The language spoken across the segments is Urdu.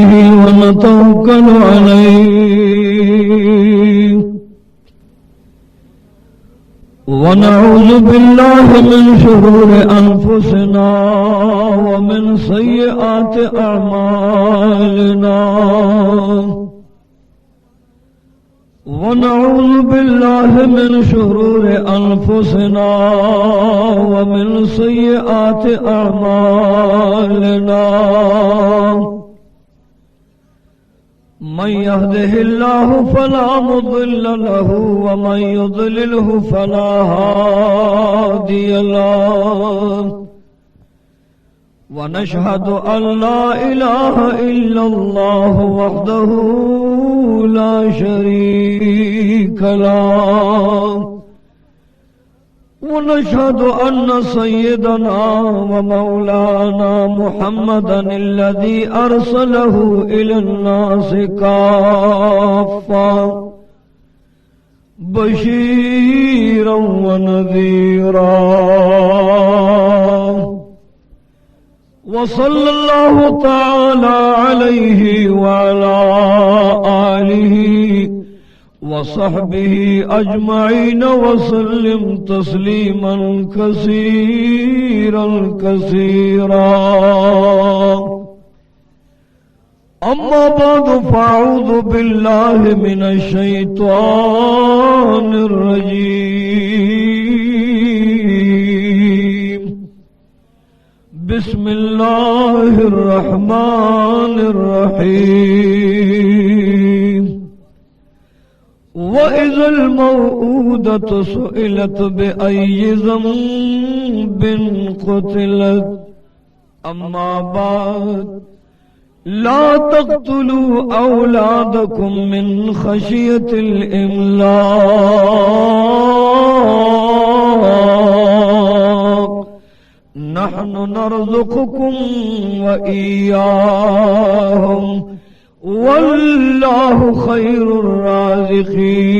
ونتوكل عليه ونعوذ بالله من شرور أنفسنا ومن سيئات أعمالنا ونعوذ بالله من شرور أنفسنا ومن سيئات أعمالنا من يهده الله فلا مضل له ومن يضلله فلا هادي له ونشهد أن لا إله إلا الله وحده لا شريك له ونشهد أن سيدنا ومولانا محمدا الذي أرسله إلى الناس كافة بشيرا ونذيرا وصلى الله تعالى عليه وعلى آله وصحبه أجمعين وسلم تسليما كثيرا كثيرا أما بعد فأعوذ بالله من الشيطان الرجيم بسم الله الرحمن الرحيم وإذا الموءودة سئلت بأي ذنب قتلت أما بعد لا تقتلوا أولادكم من خشية الإملاق نحن نرزقكم وإياهم والله خير الرازقين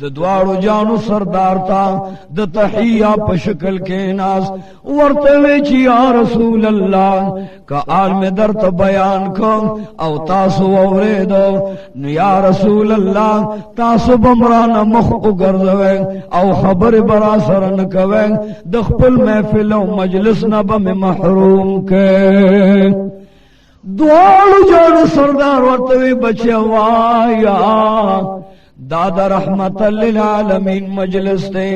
د دوارو جانو سردار تا د تحیہ په شکل کې ناس ورته وی چې یا رسول الله کا آل میں درت بیان کو او تاسو اوریدو نو یا رسول الله تاسو بمران مخ وګرځوي او خبر برا سره نه کوي د خپل محفل او مجلس نه به محروم کې دوالو جانو سردار ورته وی بچیا وایا دا د رحمت للعالمین مجلس دے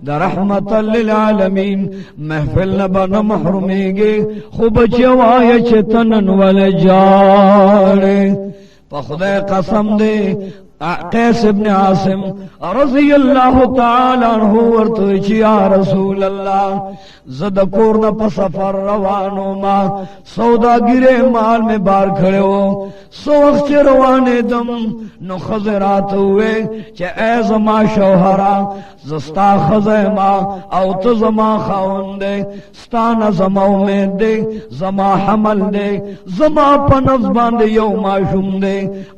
دا رحمت للعالمین محفل نبا محرومیگی خوب چوائی چتنن والجارے پا خدا قسم دے قیس ابن عاصم رضی اللہ تعالی عنہ ورطوی چی یا رسول اللہ زد کورنا پا سفر روانو ما سودا گرے مال میں بار کھڑے ہو سو وقت روانے دم نو خزرات ہوئے چے اے زما شوہرا زستا خزیما او تو زما خاون دے ستانا زما امید دے زما حمل دے زما پا نظبان دے یو معشوم دے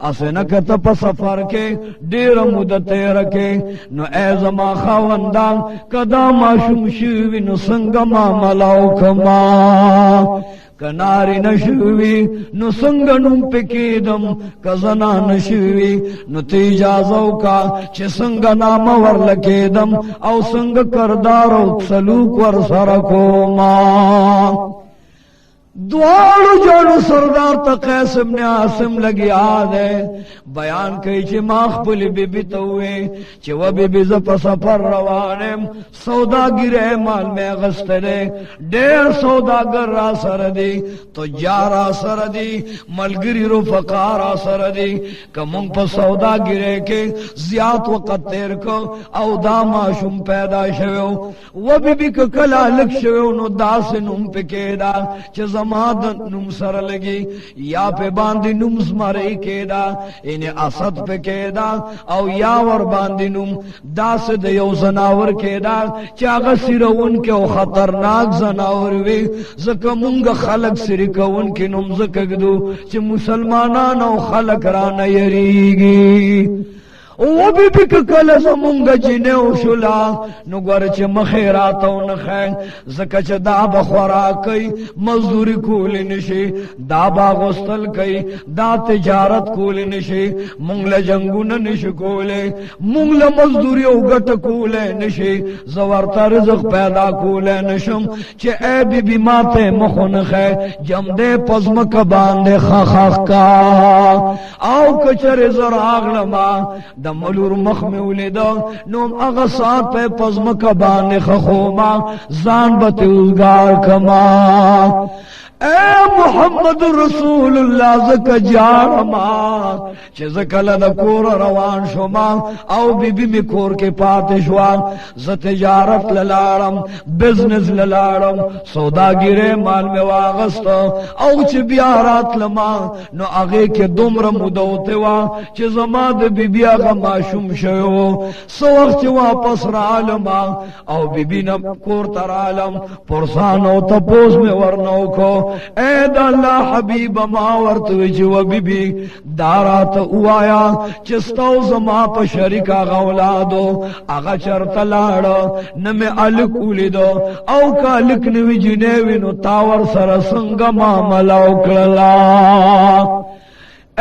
اسے نکتا پا سفر کے دیر مدتے رکے نو اے زما خاوندا کدا معشوم شوی نو سنگا معاملاو کما کناری نشوی نو سنگ نم پکیدم کزنا نشوی نو تیجازو کا چه سنگ نام ور لکیدم او سنگ کردارو سلوک ور سرکو ما دوالو جانو سردار تا قیس ابن عاصم لگی آدھے بیان کئی چی ماخ پلی بی بی توئے چی و بی بی زپ سفر روانم سودا گرے مال میں غست دے دیر سودا گر را سردی تجارا سردی ملگری رفقارا سردی کمونگ پا سودا گرے کے زیاد وقت تیر کو او دا معشوم پیدا شویو و بی بی کلا لک شویو نو دا سے نم پکیدا چی زمادن نم سر لگی یا پہ باندی نم سمرئی کیدا انہیں اسد پہ کیدا او یا ور باندی نم دا سے دیو زناور کیدا چاگا سرون کے او خطرناک زناور وی زکا منگا خلق سرکون کے نم زکک دو چی مسلمانان او خلق رانا یریگی او بی بی کل زمونگا جنیو شلا نو گورچ مخیراتو نخین زکا چه دا بخورا کئی مزدوری کولی نشی دا باغستل کئی دا تجارت کولی نشی مونگل جنگون نشی کولی مونگل مزدوری او گٹ کولی نشی زورتا رزق پیدا کولی نشم چه اے بی بی ماتے مخون خی جم دے پزمک باندے خاخ کا او کچر زراغ لما دا ملور مخ میں ولیدا نوم اغا سات پہ پزمک باندے خخوما زان بتوزگار کما اے محمد رسول اللہ زکا جارما چه زکا لدا کور روان شما او بی بی می کور کے پاتے شوان ز تجارت للارم بزنس للارم سودا گرے مال میں واغست او چه بیارات لما نو اغی کے دمر مدوتے وا چه زماد بی بی آغا معشوم شیو سو وقت واپس رالما او بی بی نا کور تر عالم پرسانو تپوز میں ورنو کو اے دا اللہ حبیب ما ورتوی چی و بی بی دارات اوایا چستو زما پا شرک آغا اولادو آغا چرت لارا نمی علک اولی دو او کا علک نوی جنیوی نو تاور سرسنگ معاملہ اکللا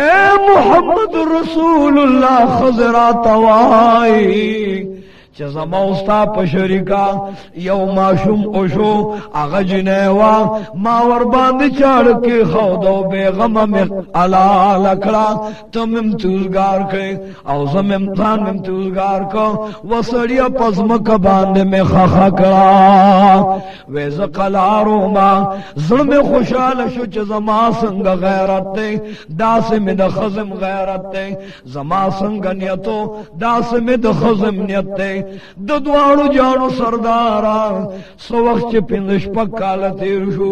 اے محمد رسول اللہ خضرات وائی چه زما استا پشریکا یو معشوم اوشو آغا جنیوا ما ور باندی چارکی خودو بیغم میں علا لکڑا تم امتوزگار کئی او زم امتان امتوزگار کو وصڑیا پزمک باندی میں خخا کرا ویز قلارو ما ظلم خوشحال شو چه زما سنگ غیرت تے دا سے میں دا خزم غیرت تے زما سنگ نیتو دا سے میں دا خزم نیت تے د دواړو جانو سردارا سو وخت چې پنځه شپږ کاله تیر شو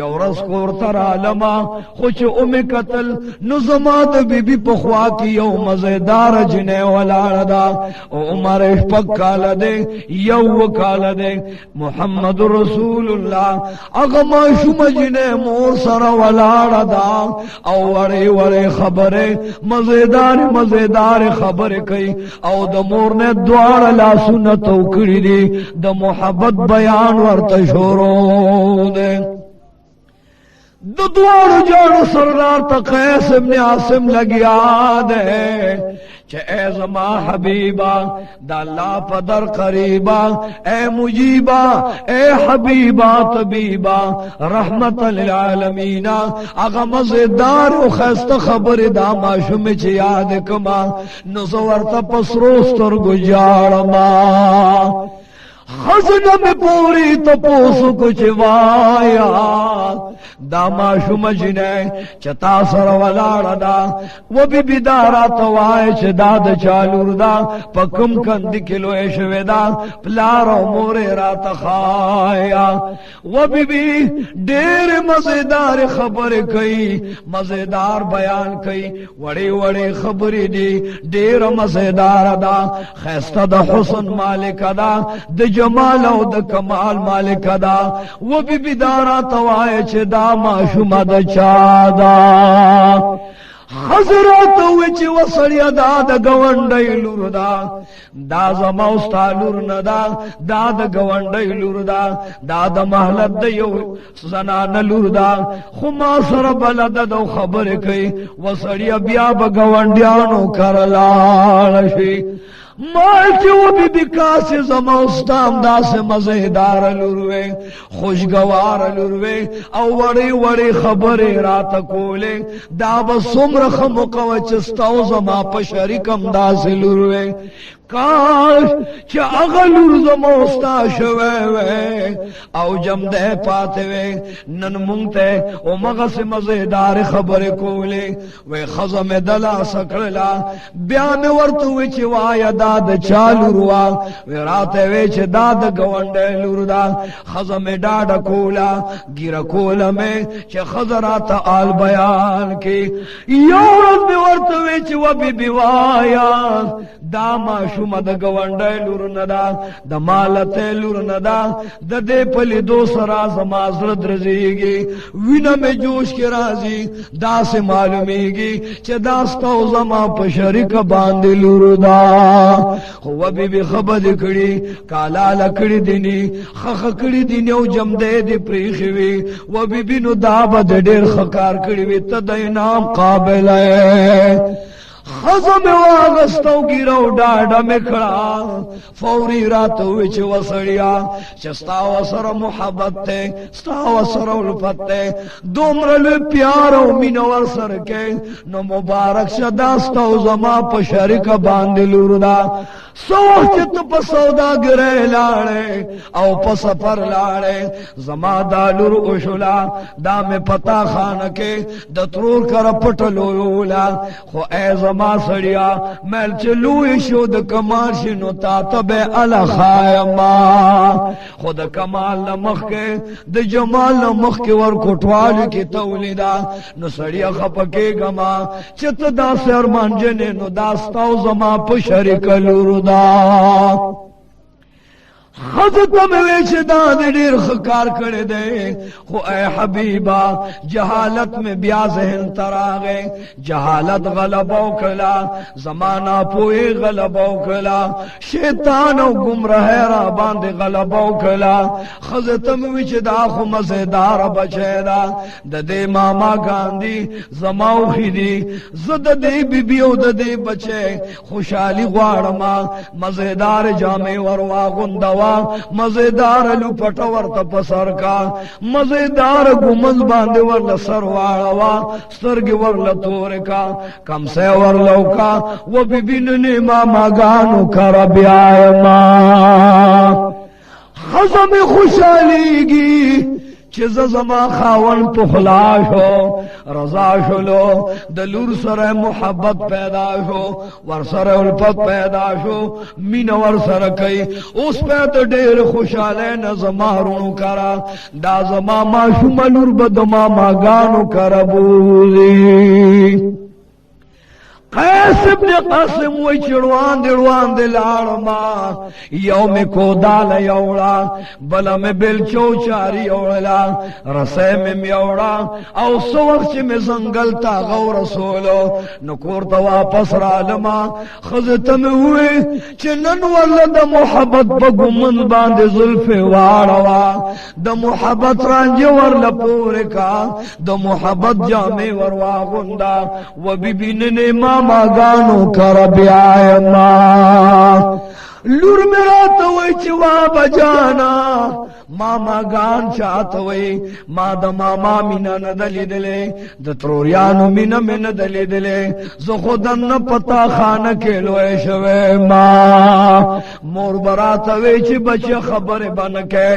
یو ورځ کور ته رالما خو چې اومې کتل نو زما د بیبي په خوا کې یو مزیداره جنۍ ولاړه ده او عمر شپږ کاله دی یو کاله دی محمد رسول الله هغه ماشومه جنۍ مور سره ولاړه ده او وړې وړې خبرې مزیدار خبرې کوي او د مور نه دواړه لاسونه تو کړي دي د محبت بیان ورته شروع دی د دوارو جانو سردار تا قیس ابن عاصم لگیا دے چھ اے زما حبیبا دا اللہ پدر قریبا اے مجیبا اے حبیبا طبیبا رحمت للعالمین اغا مزیدار و خیست خبر دا ماشوم چھ یاد کما نزورتا پسروستر گجارما خزنہ میں پوری تپوسو کچھ وایا دا معشوم جنہیں چتا سر ولاڑا دا وہ بی بی دارا توائے چھ دا دا چالور دا پکم کند کلو ایشوے دا پلارو مورے رات خایا وہ بی بی دیر مزیدار خبر کئی مزیدار بیان کئی وڑی وڑی خبری دی دیر مزیدار دا خیستہ دا حسن مالک دا دا جمال او دا کمال مالک دا وہ بی بی دارا توائے چھ دا معشوم دا چادا حضرت وچ وصلیا دا دا گوندی لور دا زما استالور ندا دا گوندی لور دا محلت دا یو زنان لور دا خما سر بلد دا خبر کئی وصلیا بیا با گوندیانو کرلالشی مالتی و بی بی کاسی زما استام دا سے مزیدار لوروے خوشگوار لوروے او وڑی وڑی خبری رات کولے دا بس سمرخ مقوچستاو زما پشریکم دا سے لوروے کاش چا اغلور زموستا شوے وے او جم دے پاتے وے نن مونگتے او مغس مزیدار خبر کولے وے خزم دلا سکڑلا بیان ورطوے چی وایا داد چالو روا وے راتے وے چی داد گوندے لور دا خزم ڈاڈا کولا گیرا کولا میں چی خزرات آل بیان کی یورد میں ورطوے چی وبی بیوایا داما شوم د گوندای لور ندا د مالته لور ندا د دې پلی دو سرا زما زړه درځيږي وینه می جوش کې راځي دا سه معلومیږي چې داستو زما په شریک باندې لور دا هو بي خبر کړي کالا لکړي دیني خخ کړي دیني او جم دې دې پریخوي و بي نو دا بد ډېر خکار کړي وي ته د انعام قابل ہے خزم واغستو گیرو ڈاڈا مکڑا فوری راتو وچ وسڑیا چستاو سر محبت تے ستاو سر الفت تے دومرل پیارو مینور سر کے نو مبارک شداستو زما پشرک باندلور دا سوچت پا سودا گرے لاڑے او پا سفر لاڑے زما دالور اشلا دا میں پتا خان کے دترور کر پٹلولا خو اے زما سڑیا میل چلوی شو د کمال شنو تا تبے علا خائما خود کمال نمخ کے د جمال نمخ کے ور کٹوال کی تولیدا نو سڑیا خپکے گما چت دا سر منجنے نو داستاو زما پشرک لور دا حضرت میں ویچ داد دیر خکار کر دے خو اے حبیبا جہالت میں بیا ذہن تراغے جہالت غلبو کلا زمانہ پوئی غلبو کلا شیطان و گمراہ را باند غلبو کلا حضرت میں ویچ دا خو مزیدار بچے دا دے ماما گاندی زماو خیدی زد دے بی بیو دے بچے خوشحالی غوارما مزیدار جامع وروا گندوا مزیدار لو پٹور تپسر کا مزیدار گمز باندے ورل سر واڑوا سترگی ورل تور کا کم سے ورلو کا وہ بی بیننی ماما گانو کر بیائے ماں خزم خوشحالی گی چې زما خاون پخلا شو رضا شلو د لور سره محبت پیدا شو ور سره الفت پیدا شو مين ور سره کوي اوس په ډېر خوشاله نه زما رونو کرا دا زما ماشوم لور بد ما ماګانو کربوزي قیس ابن قاسم وی چڑوان دلوان دلارما یوم کو دال یوڑا بلا میں بلچو چاری یوڑلا رسے میں میوڑا او سوخ چی میں زنگل تا غو رسولو نکور تا واپس رالما خزتم ہوئے چنن ولد محبت بگمن باند ظلف واروا دا محبت رانج ور لپورکا دا محبت جامع ور واغندا و بی بی ننے ماما گانو کر بیائما لور میرا توی چوا بجانا ماما گان چاہتوی ما دا ماما مینا ندلی دلے دا تروریانو مینا من دلی دلے زو خودن پتا خانہ کلوے شوے ما مور براتوی چی بچے خبر بنکے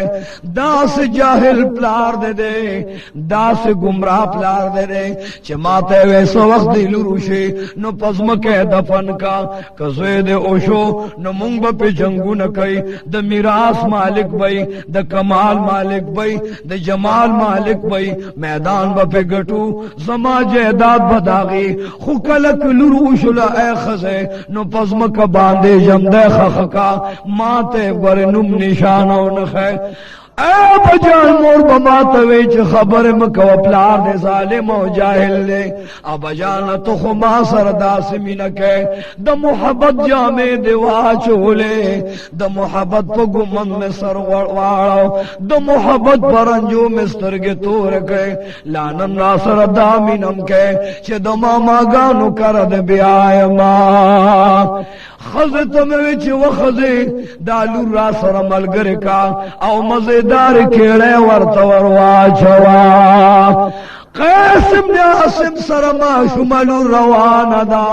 دا سے جاہل پلار دے دے دا سے گمراہ پلار دے دے چی ماتے ویسا وقت دی لروشی نو پزمکے دفن کا کزوے دے اوشو نو مونگ با پی جنگو نکئی دا میراث مالک بئی دا کمال مالک بئی دا جمال مالک بئی میدان با پی گٹو زما جہداد بداغی خو کلک لروشو لائے خزے نو پزمک باندے جمدے خخکا ماتے ورنم نشانو نخے اے بجان مور بماتوی چھ خبر مکو پلار دے ظالم و جاہل دے اب جان تو خما سرداس مینکے دا محبت جامع دیوا چولے دا محبت پا گمن میں سر وارو دا محبت پرنجو میں سترگے تور کے لانن را سردامینم کے چھ دا ماما گانو کرد بیائی ما خزت میں چھ وخزے دالو را سر ملگر کا او مزیدار کیڑے ورطور واچوا قیس ابن عاصم سرما شمالو روان دا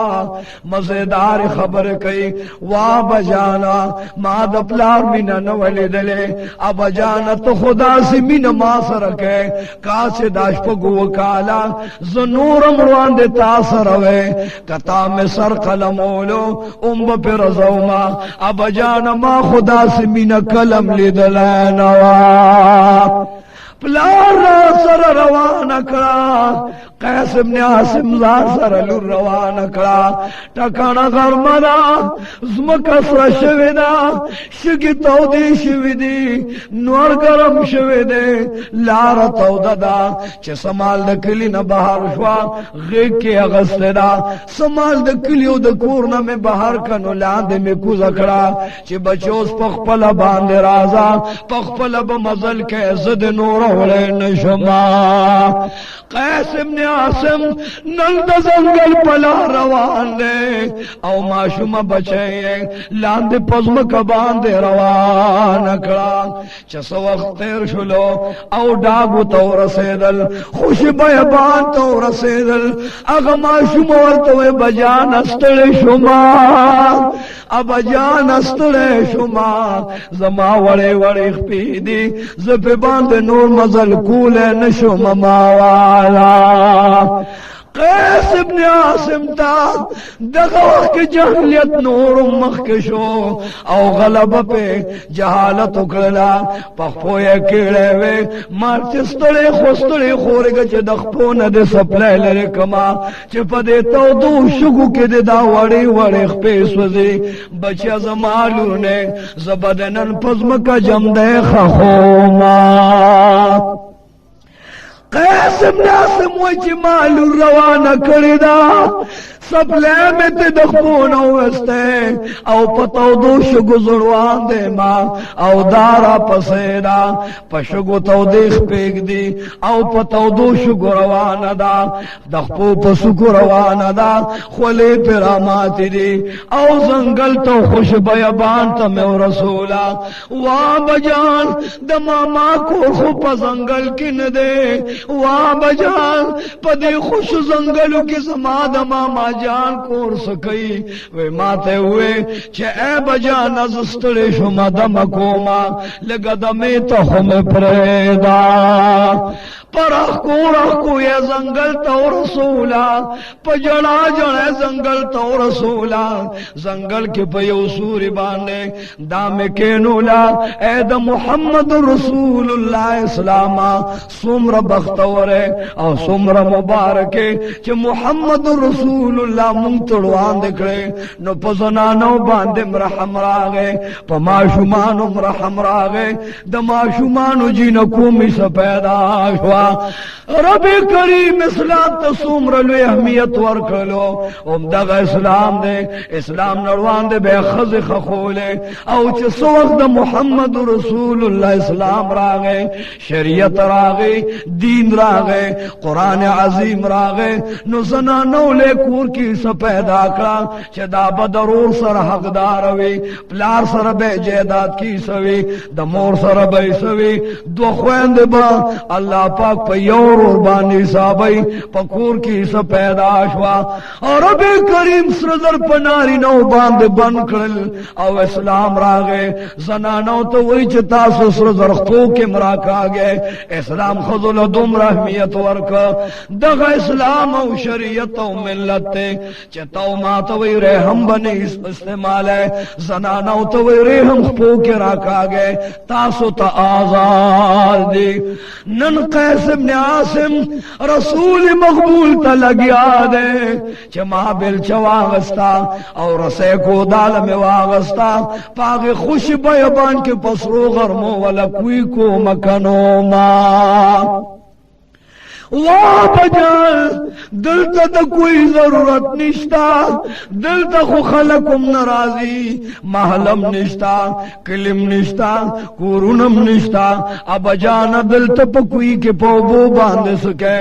مزیدار خبر کئی وا بجانا ما دپلار مینا نولی دلے اب جانا تو خدا سے مینا ما سرکے کاس داش پگو کالا زنورم روان دے تاثر ہوئے کتا میں سر قلمولو ام پر رضوما اب جانا ما خدا سے مینا کلم لی دلینوا پلار را سر روان کڑا قیس ابن عاصم زار سر لور روان کڑا ٹکانا غرمنا زمکا سر شویدہ شکی تودی شویدی نور گرم شویدے لار توددا چه سمال دا کلی نا بہار شوا غیق کے اغسط دا سمال دا کلیو دا کورنا میں بہار کنو لاندے میں کوز اکڑا چه بچوز پخپل باندے رازا پخپل بمزل کے زد نور ہوڑے نشما قیس ابن عاصم نند زنگل پلا روان دے او معشوم بچے لاند پزم کبان دے روان اکڑا چس وقت تیر شلو او ڈاگو تو رسیدل خوش بیبان تو رسیدل اغ معشوم ورطوے بجان استڑ شما اب جان استڑے شما زما وڑے وڑے خپیدی زپی باند نور مزل کولے نشم ماوالا قیس ابن عاصم تا دغوخ کی جہلیت نور مخکشو او غلب پہ جہالت اکڑلا پخپوئے کیڑے وے مارچستڑے خوستڑے خورگا چھ دخپون دے سپلے لرے کما چھ پدے تو دو شگو کے دے دا وڑی وڑی خپیس وزی بچہ زمالو نے زبدنن پزم کا جم دے خخوما قیس ابن عاصم وچی مالو روانہ کردہ سپلے میں تے دخپون اوستے او پتو دو شگو زروان دے ماں او دارا پسیدہ پشگو تو دیخ پیگ دی او پتو دو شگو روانا دا دخپو پسکو روانا دا خولی پر آماتی دی او زنگل تو خوش بیابان تا میں رسولا وہاں بجان دا ماما کو خو پا زنگل کن دے وہاں بجان پا دے خوش زنگلو کی سما دا ماما جان کور سکی وی ماتے ہوئے چھ اے بجان از استڑی شما دم کوما لگا دمی تا ہم پریدا پر اخکو یہ زنگل تو رسولا پجڑا جڑے زنگل تو رسولا زنگل کے پیو سوری باندے دام کے نولا اے دا محمد رسول اللہ اسلاما سمر بختورے او سمر مبارکے چھ محمد رسول اللہ منتڑوان دکھڑے نو پزنانو باندے مرحم راگے پا معشومانو مرحم راگے دا معشومانو جی نکومی سا پیدا شوا رب کریم اسلام تسوم رلو اہمیت ورکلو امدغ اسلام دے اسلام نروان دے بے خز خخولے او چھ سوق دا محمد رسول اللہ اسلام راگے شریعت راگے دین راگے قرآن عظیم راگے نو زنانو لے کور کی سا پیدا کرا چھ دا بدرور سر حقدار وی پلار سر بے جیداد کی سوی دا مور سر بے سوی دو خویند با اللہ پاک پا یور بانی صحابی پکور کی سا پیدا شوا اور رب کریم سردر پناری نو باند بن کرل او اسلام راگے زنانو تو وی چتا سردر خطو کے مراکا گئے اسلام خضل دم رحمیت ورکا دغ اسلام او شریعت او ملت تے چتاو ماتو وی رحم بنی استعمال ہے زنانو تو وی رحم خطو کے راکا گئے تاسو تا آزاد دی نن قیس ابن عاصم رسول مقبول تا لگیا دے چما بل چواغستا اور رسے کو دال میں واغستا پاک خوش بیبان کے پسرو غرمو والا کوئی کو مکنو ما واہ بجال دلتا تا کوئی ضرورت نشتا دلتا خو خلقم نرازی محلم نشتا کلم نشتا کورونم نشتا اب جانا دلتا پا کوئی کے پوبو باندے سکے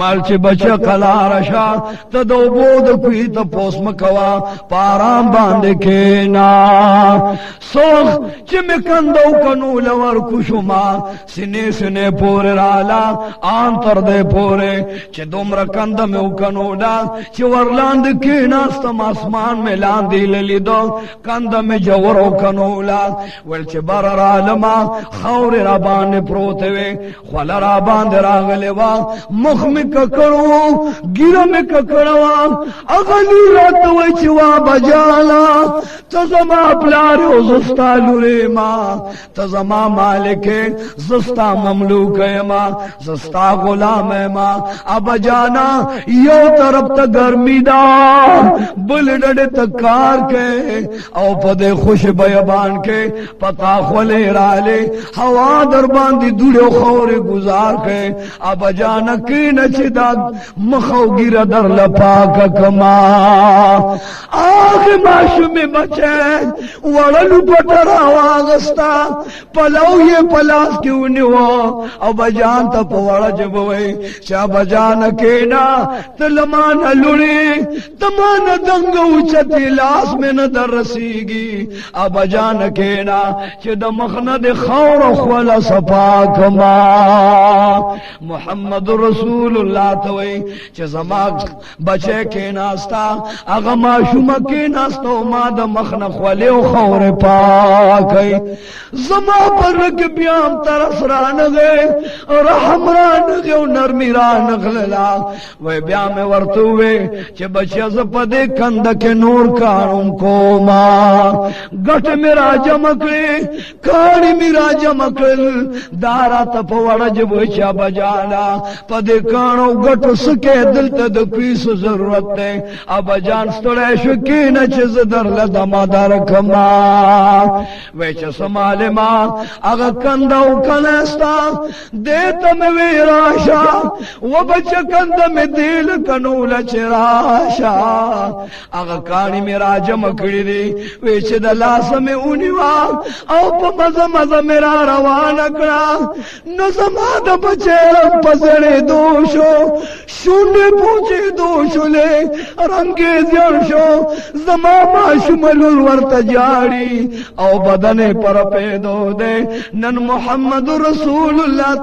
مالچ بچہ قلارشا تا دو بود کوئی تا پوس مکوا پارام باندے کینا سوخ چمکندو کنو لور کشما سنے سنے پور رالا آنتر دے پورے چھ دومرا کند میں اکنوڑا چھ ورلاند کی ناستم آسمان میں لاندی للی دو کند میں جور اکنوڑا ول چھ برر عالما خور رابان پروتے وے خوالا رابان دے راغلے وا مخ میں ککڑو گیرہ میں ککڑوا اغلی راتوے چھ وا بجالا تزما پلارو زستا لورے ما تزما مالکے زستا مملوکے ما زستا غلام ما اب جانا یو طرف تا گرمی دا بلڈڑ تکار کے او پدے خوش بیبان کے پتا خولے رالے ہوا در باندی دوڑے خور گزار کے اب جانا کی نچی دا مخو گیر در لپاک کما آخ ماشو میں بچے وڑلو پٹر آواغستا پلو یہ پلاس کیوں نیو اب جان تا پوڑا جبوئے چا بجان کینا تلمان لڑی تمان دنگ اچھتی لاس میں ندر رسیگی اب جان کینا چا دمخند خور خوال سپاک ما محمد رسول اللہ توئی چا زماک بچے کیناستا اغما شما کیناستا ما دمخن خوالی خور پاکی زما پر رک بیام ترس رانگے رحم رانگے نرمی ران غللا وی بیا میں ورطوے چھ بچہ زپدے کندک نور کاروں کو ما گٹ میرا جمکلے کاری میرا جمکل دارا تپ وڑج بچہ بجالا پدے کانو گٹ سکے دل تد پیس ضرورت ہے اب جان ستڑے شکین چیز در لدما در کما وی چھ سمال ما اگا کندو کنستا دیتا میں ویراشا و بچہ کند میں دیل کنول چراشا اگا کانی میرا جمع کری دی ویچ دلاس میں اونیوا او پا مزا مزا میرا روان اکڑا نظماد بچے رب پسڑے دوشو شونے پوچے دوشو لے رنگے زیرشو زماما شمل الورت جاڑی او بدنے پر پیدو دے نن محمد رسول اللہ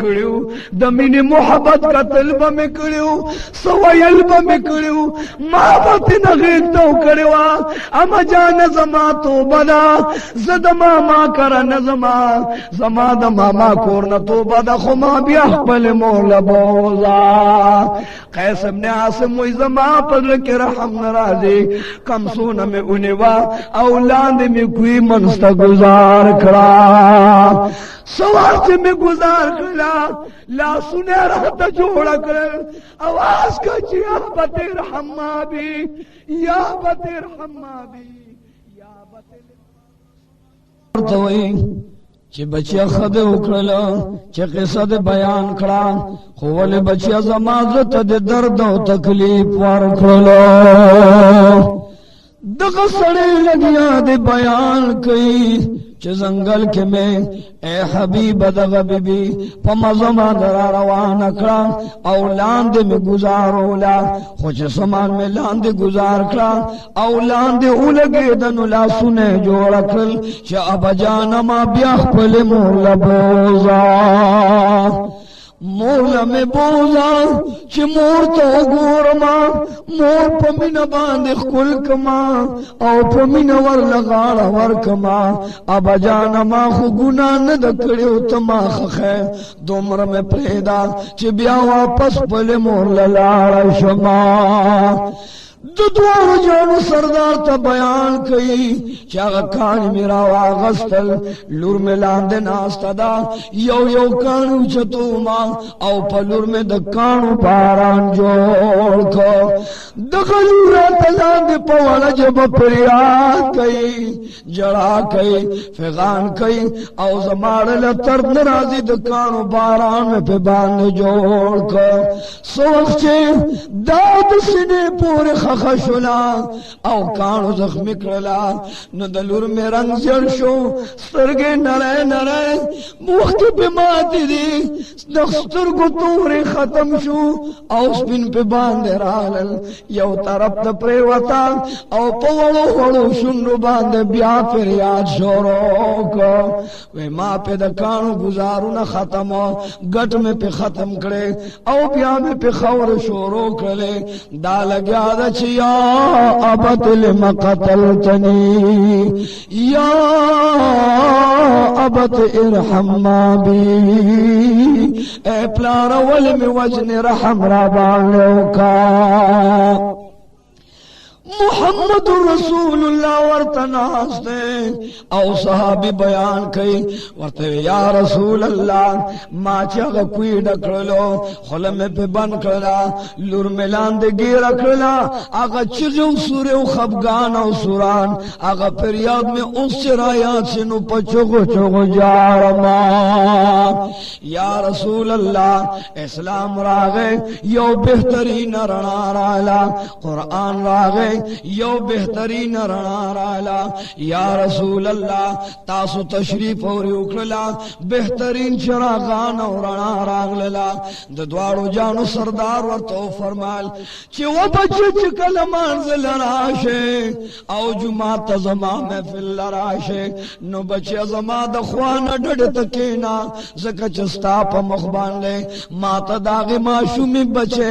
کړیو د مینې محبت قتل به مې کړیو سویل به مې کړیو ما به تېنه غېږ ته وکړې اما جان زما توبه ده زه د ماما کره نه زما د ماما کور نه توبه ده خو ما بیا خپل مور له بوځه قیس ابن عاصم وایي زما په زړه کې رحم نه راځي کمسونه مې ونیوه او لاندې مې کوی منځ ته گزار کړه سوال چې مې گزار کړه لاسونه یې راته جوړه کړل اواز که چې یا به رحم مابي یا به رحم مابي یا به ورته چې بچیا خده وکړله چې قصه د بیان کړه خو ولې بچیا زما زړه ته د درد او تکلیف ورکړلو دغه سړی لګیا د بیان کوي چې زنګل کې مې اے حبیب دغه بیبي په مزه باندې را روانه کړه او لاندې مې ګزاروله خو چې سامان مې لاندې گزار کړه او لاندې ولګېده نو لاسونه یې جوړه کړل چې ابا جانه ما بیا خپلې مور له بوځه مور لمه بوزا چې مور ته وګورما مور په مینه باندې خپل کما او په مینه ورلغاړه ورکما ابا جان ما خو ګنا نه د کړیو ته ما خخه دومره مې پریدا چې بیا واپس په مور لاړه شما د دوه جانو سردار ته بیان کړي چې هغه کان میرا واغستل لور مې لاندې ناسته ده یو کانو چتو ما او په لور مې د کانو باران جوړ کو دغه لور ته لاندې په وړه جبه فریاد کوي جړا کوي فغان کوي او زماړه له ترد ناراضي د کانو باران مې په باندې جوړ کو سوخ چې داد سینې پورې خشولا او کانو زخمی کرلا نو د لور می رنگ زیړ شو سترګې نړۍ نړۍ مخکې په ماتې دي د سترګو تورې ختم شو او سپین په باندې رالل یو طرف ته پریوتا او په وړو وړو شونډو باندې بیا فریاد شروع کو وې ما په د کانو گزارونه ختم ګټ مې په ختم کړې او بیا مې په خور شروع کړلې دا لګیا د چې یا ابت لما قتلتنی یا ابت ارحم ما بی اے پلار ولم وجن رحم را باندې محمد رسول الله ورته ناسته او صحابي بیان کوي ورته یا رسول الله ما چې هغه کوی ډکړلو خله مې په بند کړلا لور ملاند ګیر کړلا هغه چې سورې او خفغان او سوران هغه فریاد مې اوس چرایات شنو پچو چو جارما یا رسول الله اسلام راغې یو بهترین رڼا رااله قران راغې یو بهترین رڼا رااله یا رسول الله تاسو تشریف اوري وکړه بهترین چراغان او رڼا راغله د دواړو جانو سردار ورته فرمایل چې و بچی چې کله منزل راشه او جمعه ته زما محفل راشه نو بچی زما د خوانه ډډ تکینا زکه چې ستا په مخ باندې ما ته داغه ماشومي بچي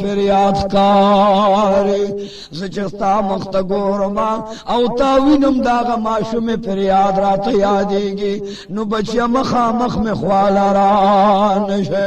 فریاد کاری زچستا مخت ګورما او تا وینم داغه ماشومه فریاد راته یادېږي نو بچیا مخا مخ می خوالا را نشه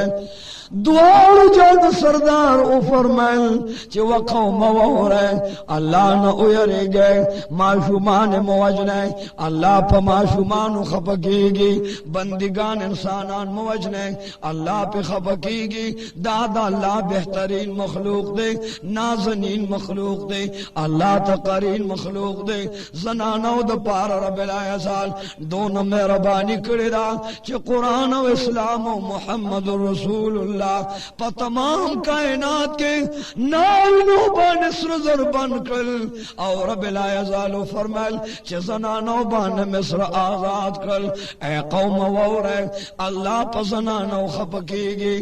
دوار جان سردار او فرمایل چې وقوم ووره الله نه ويرګي ماشومان موجنه الله په ماشومان خپکیږي بندگان انسانان موجنه الله په خپکیږي دا الله بهترین مخلوق دی نازنین مخلوق دی الله تقرین مخلوق دی زنانو د پار رب العزال دون مهرباني کړی دا چې قران او اسلام او محمد رسول الله اللہ پا تمام کائنات کے نارینو بان مصر زر بن کر اور رب لا یزالو فرمائل چھ زنانو بان مصر آزاد کر اے قوم وورے اللہ پا زنانو خپکی گی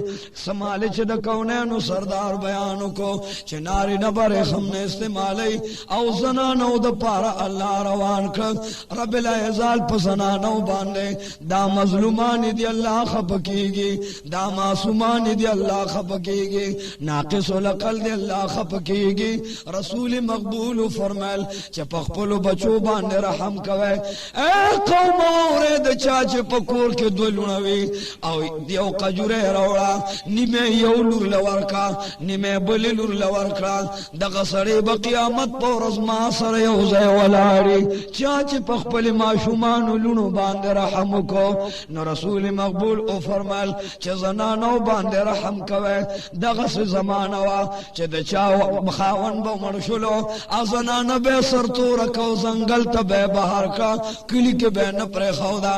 سمالی چھ دکونینو سردار بیانو کو چھ ناری نبر خم نے استعمالی او زنانو دا پارا اللہ روان کر رب لا یزال پا زنانو باندے دا مظلومانی دی اللہ خپکی گی دا معصومانی دی اللہ خپکی گی ناقص و لقل دی اللہ خپکی گی رسول مقبول فرمائل چھ پخپلو بچو باندے رحم کوئے اے قوم آورے دا چاچے پکور کے دولونوی او دیو قجورے روڑا نیمے یو لور لورکا نیمے بلی لور لورکا دا غصری بقیامت پورز ما سر یوزے ولاری چاچے پخپل معشومانو لونو باندے رحم کو نو رسول مقبول او فرمائل چھ زنانو باندے رحم کوئے دا غصر زمانوا چھ دا چاو مخاون با مرشلو ازنان بے سر تو رکھو زنگل تا بے بہار کا کلی کے بے نپرے خودا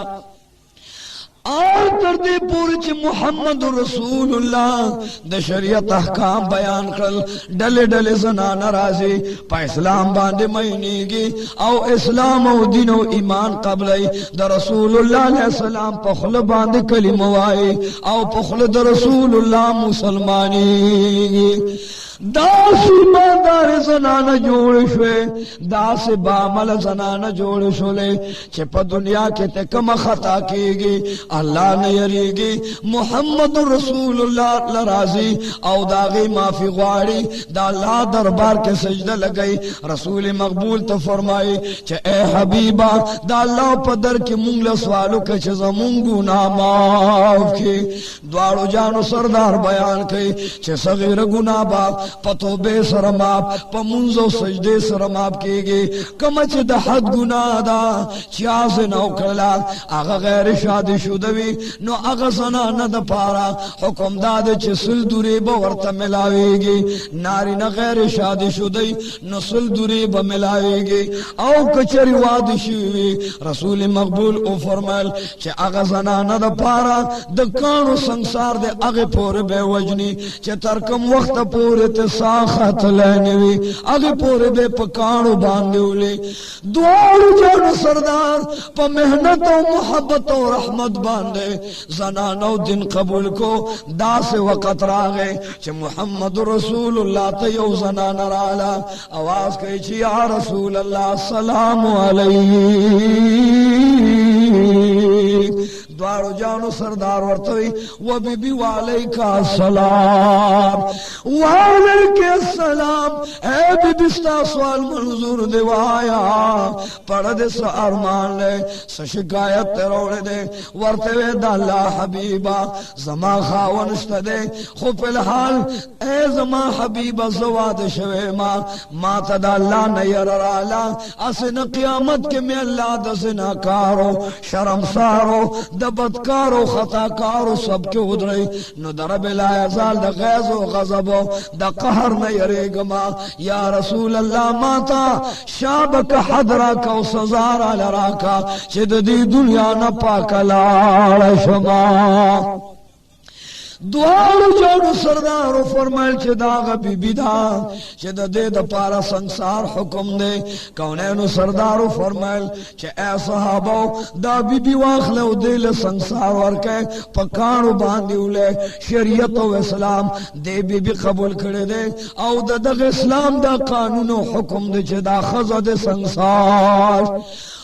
آل تردی پوری چھ محمد رسول اللہ دا شریعت احکام بیان کر ڈلے ڈلے زنان رازی پا اسلام باندے مہینی گی او اسلام او دین و ایمان قبلی دا رسول اللہ علیہ السلام پخل باندے کلمہ آئی او پخل دا رسول اللہ مسلمانی گی دا ایماندار زنانا جوڑ شوے دا سے بامل زنانا جوڑ شولے چھے پا دنیا کے تے کم خطا کی گی اللہ نے یری گی محمد رسول اللہ لرازی او داغی معافی غواری دا اللہ دربار کے سجدہ لگئی رسول مقبول تو فرمائی چھے اے حبیبہ دا اللہ پا در کی مونگل سوالو کے چھے زمونگو ناماف کی دوارو جانو سردار بیان کی چھے صغیر گناہ با پتو بے سرماب پا منزو سجدے سرماب کی گی کمچ دا حد گناہ دا چیاز نو کرلا آغا غیر شادی شدوی نو آغا زنانا دا پارا حکم داد چھ سل دوری با ورطا ملاوی گی ناری نا غیر شادی شدی نو سل دوری با ملاوی گی او کچری وادی شوی رسول مقبول او فرمائل چھ آغا زنانا دا پارا دا کانو سنگسار دے آغا پور بے وجنی چھ ترکم وقت پورے ساخت لینوی اگے پورے بے پکانو باندھولی دوارو جانو سردار پا محنت و محبت و رحمت باندھے زنانو دن قبول کو دا سے وقت راگے چھ محمد رسول اللہ تیو زنان رالا آواز کہی چھ یا رسول اللہ سلام علیہ دوارو جانو سردار ورطوی و بی بی والیکا السلام والیکا السلام اے بی بستا سوال منظور دیوایا پڑھ دے سا ارمان لے سا شکایت تے روڑے دے ورطوی دا اللہ حبیبا زما خاونشت دے خو پی الحال اے زما حبیبا زواد شوے ما تا دا اللہ نیر رالا اسن قیامت کے میں اللہ دا زناکارو شرمسارو دا بدکارو خطاکارو سب کے ادھرے نو دا رب لا یزال دا غیظ و غضبو دا قہر نیرے گما یا رسول اللہ ماتا شابک حضرکا و سزارا لراکا چید دی دنیا نپاک لار شما دوارو جانو سردارو فرمائل چھ داغا بی بی دا چھ دا دے دا پارا سنگسار حکم دے کونینو سردارو فرمائل چھ اے صحابو دا بی بی واخلے و دے لے سنگسار ورکے پکانو باندیو لے شریعت و اسلام دے بی بی قبول کرے دے او دا دا اسلام دا قانون و حکم دے چھ دا خزا دے سنگسار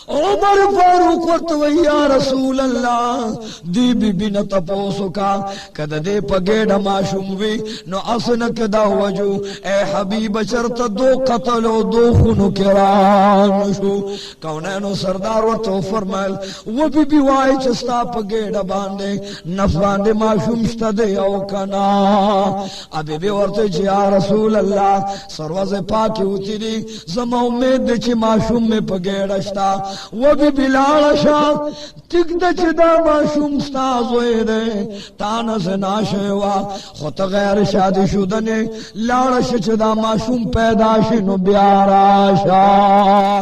عمر فاروق ورطوی یا رسول اللہ دی بی بی نتپوسو کا کد دے پگیڑ معشوم وی نو اسنک دا وجو اے حبیب شرط دو قتل و دو خونو کران شو کونینو سردار ورطو فرمائل وہ بی بی وائی چستا پگیڑ باندے نفس باندے معشوم شتا دے او کنا ابی بی ورطو چی یا رسول اللہ سروز پاکی ہوتی دی زما امید دے چی معشوم میں پگیڑ شتا وہ بھی بلال شاہ تک دا چدا معشوم ستازوئے دے تانا سے ناشیوا خود غیر شادی شدنے لاڑش چدا معشوم پیدا شنو بیارا شاہ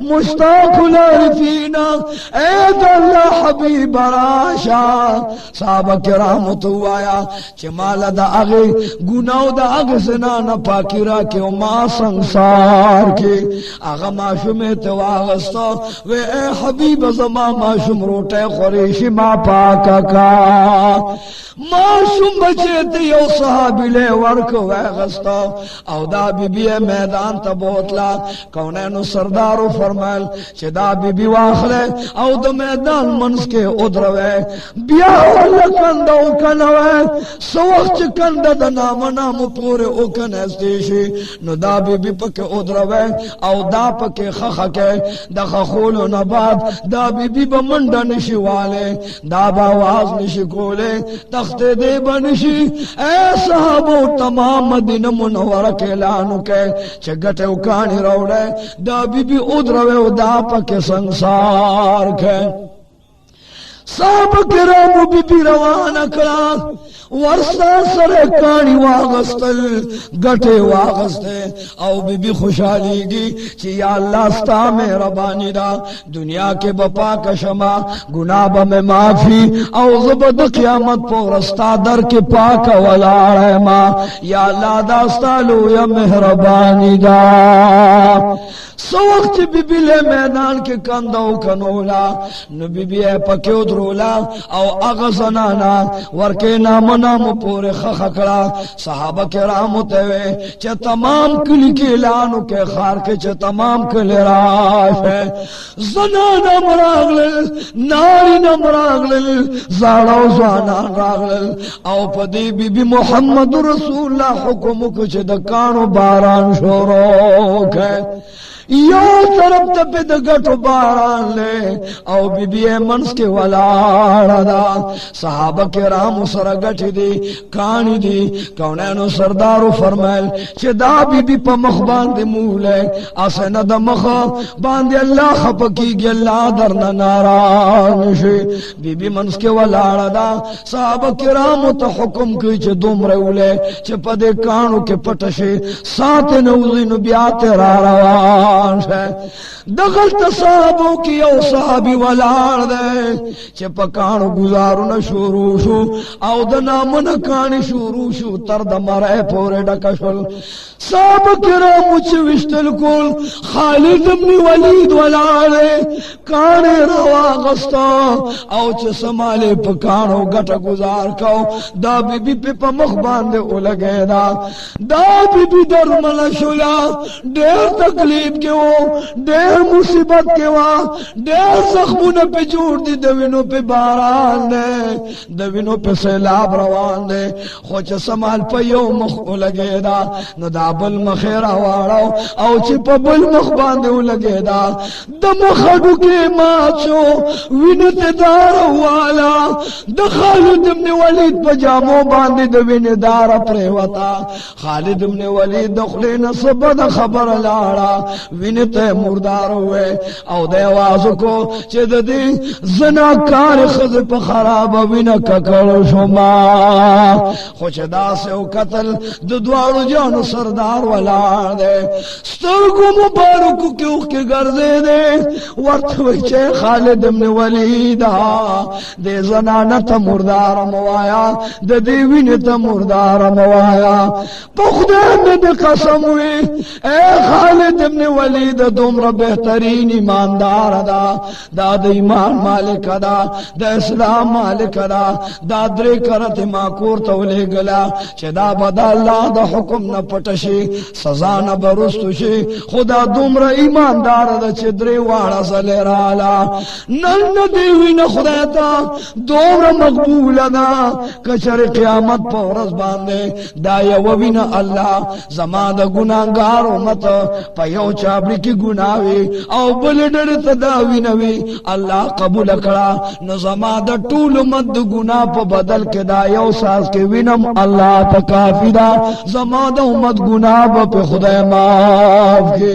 مشتاق العارفینا اے اللہ حبیب راشا صحابہ کرام تو آیا چھ مالا دا اغی گناو دا اغی زنانا پاکی را کے ما سنسار کے اغا معشومی تو آغستا وے اے حبیب زمان معشوم روٹے خوریشی ما پاکا کا معشوم بچے تیو صحابی لے ورک وے غستا او دا بی بی میدان تا بوتلا کونینو سردارو فرمائل چھ دا بی بی واخلے او دا میدان منس کے ادروے بیا والا کندہ اکنوے سو وقت چھ کندہ دا نام نام پورے اکن استیشی نو دا بی بی پکے ادروے او دا پکے خخکے دا خخولو نباد دا بی بی بمندہ نشی والے دا باواز نشی کولے تخت دے بنشی اے صحابو تمام مدینہ منورہ کے لانو کے چگٹے اکانی روڑے دا بی بی ادروے و دا پکے سنسار کے صحابہ کرامو بی بی روانہ کرا ورسا سر کانی واغستل گٹے واغستے او بی بی خوشحالی گی چی یا اللہ ستا مہربانی دا دنیا کے بپا کا شما گناہ با میں معافی او زبد قیامت پورستا در کے پاک والارے ما یا اللہ دا ستا لو یا مہربانی دا سو وقت بی بی لے میدان کے کندو کنولا نو بی بی اے پکیو درولا او اغزنانا ورکے نام نام پورے خخکڑا صحابہ کرامو تیوے چے تمام کلی کے لانو کے خار کے چے تمام کلی راش ہے زنانا مراغلل نارینا مراغلل زاڑو زوانان راغلل او پدی بی بی محمد رسول اللہ حکم کچھ دکانو باران شروع ہے یو طرف تپی دا گٹو باران لے او بی بی منس کے والاڑا دا صحابہ کرام سر گٹی دی کانی دی کونینو سردارو فرمائل چھ دا بی بی پا مخ باندے مولے آسین دا مخ باندے اللہ خپکی گی اللہ درنا نارانشی بی بی منس کے والاڑا دا صحابہ کرام تا حکم کی چھ دوم رولے چھ پدے کانو کے پٹشی ساتھ نوزی نبیات را روان دخل تصابو کی او صحابی والار دے چھ پکانو گزارو نا شروع شو او دنا منکانی شروع شو ترد مرے پورے ڈکشل صحاب کرامو چھ وشتل کول خالد ابن ولید والار دے کانے روا غستا او چھ سمالے پکانو گٹ گزار کو دا بی بی پی پا مخ باندے اولگے دا بی بی در ملشولا دیر تکلیف کے دیر مصیبت کے دیر زخموں پہ جوڑ دی دوینوں پہ باران دے دوینوں پہ سیلاب روان دے خوچ سمال پہ یو مخ لگے دا نو دا بل مخیرہ وارو او چی پہ بل مخ باندے لگے دا مخڑو کے ماچو وینت دار والا دا خالد ابن ولید پہ جامو باندے دوین دار پریوتا خالد ابن ولید دخلین سبد خبر لارا وینتے مردار ہوئے او دے آوازو کو چید دی زناکار خز پا خراب وینا ککر شما خوچ دا سے او قتل دوارو جانو سردار والار دے سترگو مبارکو کیوں کے گردے دے ورطوی چے خالد ابن ولیدہ دے زنانتا مردار موایا دے دیوینتا مردار موایا پخدے میں دے قسم ہوئی اے خالد ابن ولید دومرا بہترین ایماندار دا ایمان مالک دا اسلام مالک دا درے کرت ماکور تولے گلا چھ دا بدا اللہ دا حکم نہ پٹشی سزا نہ برستو شی خدا دومرا ایماندار دا چھ درے وارا سلے رالا نن دیوی نہ خدا تا دومرا مقبول دا کچر قیامت پورس باندے دا یووی نہ اللہ زمان دا گناہگار امت پیو چابری کی گناوی او بلڈر تداوی نوی اللہ قبول کرا نظما دا طول مد گناہ پا بدل کے دا یو ساس کے وینم اللہ تکافی دا زما دا امت گناہ پا خدا معاف کے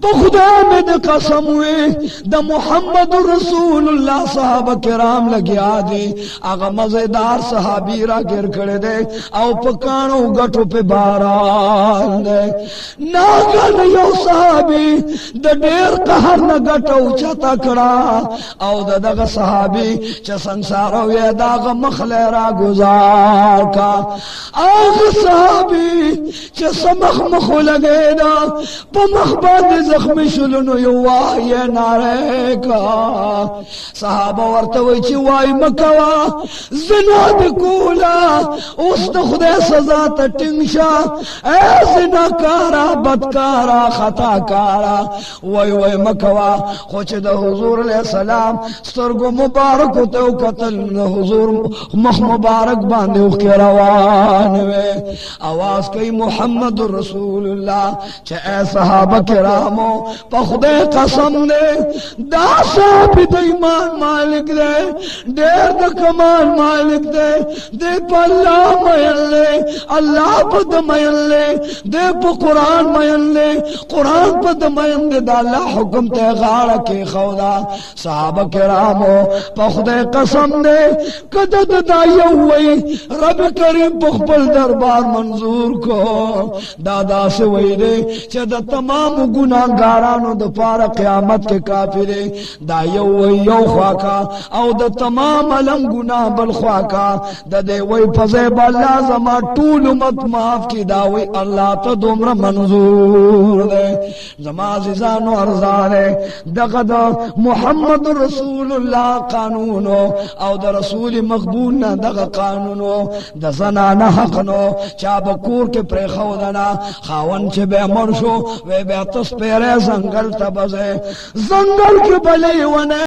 تو خدا میں دے قسم ہوئے دا محمد رسول اللہ صحابہ کرام لگیا دے آغا مزیدار صحابی را گر کڑے دے او پکانو گٹو پہ باران دے ناگن یو صحابی دا دیر قہر نا گٹو چتا کڑا او دا دا صحابی چا سنسارو یہ داغا مخلے را گزار کا آغا صحابی چا سمخ مخو لگے دا پا مخباد زخمی شلونو یو وائی نارے کا صحابہ ورطوئی چی وائی مکوا زنا بکولا اس دا خدای سزا تا ٹنگشا اے زنا کارا بدکارا خطا کارا وائی مکوا خوچ دا حضور علیہ السلام سترگو مبارکو تو قتل حضور مخ مبارک باندے اخ کے روانوے آواز کئی محمد رسول اللہ چا اے صحابہ کرامو پا خدای قسم دے دا صاحب دا ایمان مالک دے دیر دا کمال مالک دے دے پا اللہ مین لے اللہ پا دا مین لے دے پا قرآن مین لے قرآن پا دا مین دے دا اللہ حکم تے غارہ کی خودا صحابہ کرامو پا خدای قسم دے کدد دا یووی رب کریم پا خپل دربار منظور کو دادا سے وی دے چا دا تمام گناہگارانو دا پارا قیامت کے کافرے دا یو خواکا او دا تمام علم گناہ بل خواکا دا دے وی فضیب اللہ زما طول امت معاف کی دا وی اللہ تا دومرا منظور دے زما عزیزانو ارزانے دا محمد رسول اللہ قانونو او دا رسول مقبول نا دا قانونو دا زنان حقنو چا بکور کے پریخو دنا خاون چے بے مرشو وے بے تس پیرے زنگل تبزے زنگل کے بلے ونے